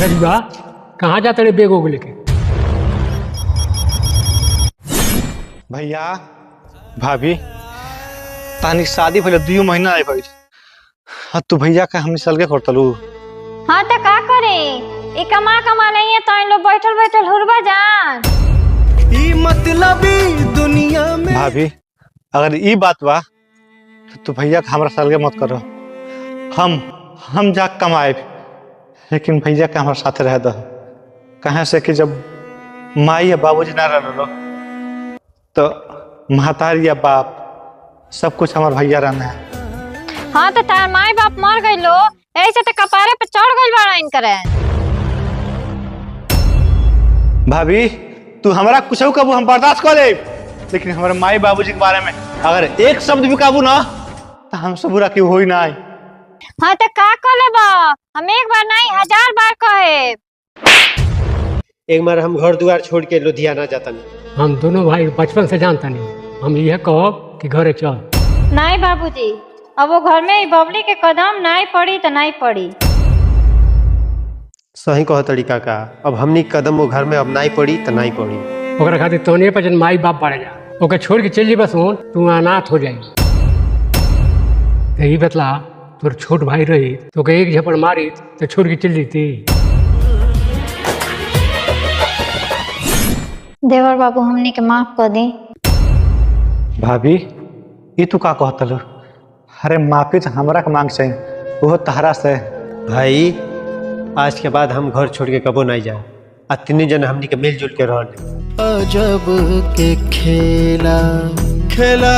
रजुआ कहाँ जाते रे बेगो को लेके? भैया भाभी तानी शादी पहले 2 महीना आई भाई। हाँ तू भैया का हमने चल के करतलू। हाँ तो का करे ए कमा कमा नहीं है तो इन लोग बैठल बैठल हुरबा जान। ई मतलबी दुनिया में भाभी अगर ई बात बा तो तू भैया का हमरा साल के मत करो। हम जा कमाए लेकिन भैया के हमारे साथ रह दो। कहाँ से कि जब माई या बाबूजी ना रहो तो महतारी या बाप सब कुछ हमारे भैया रहना है। हाँ तो तार माई बाप मर गई लो ऐसे तो कपारे पे चढ़ गई बड़ा इनकरे। भाभी तू हमारा कुछ कबू हम बर्दाश्त कर ले, लेकिन हमारे माई बाबूजी के बारे में अगर एक शब्द भी काबू ना तो हम सब बुरा क्यों हो ही ना आए। हाँ तो का कर लेबा हम एक बार नहीं 1000 बार कहे। एक बार हम घर द्वार छोड़ के लुधियाना जाता नहीं। हम दोनों भाई बचपन से जानता नहीं, हम यह कहब कि घरे चल। नहीं बाबूजी अब वो घर में बबली के कदम नहीं पड़ी तो नहीं पड़ी। सही कह तरीका का अब हमनी कदम वो घर में अब नहीं पड़ी तो नहीं पड़ी। ओकरा खातिर तोने पर जन माई बाप बढ़ जा ओके छोड़ के चल जी बस हो तू अनाथ हो जाई। यही बतला तोर छोट भाई रही तो एक झपड़ मारी तो छोड़ के चल जीती। देवर बाबू हमने के माफ कर दी। भाभी ये तू का कहतलू? अरे माफी तो हमरा के मांग चाहिए वो तहरा से। भाई आज के बाद हम घर छोड़ के कबो नहीं जाए आ तीनों जन हमनी के मिलजुल के रह। अजब के खेला खेला।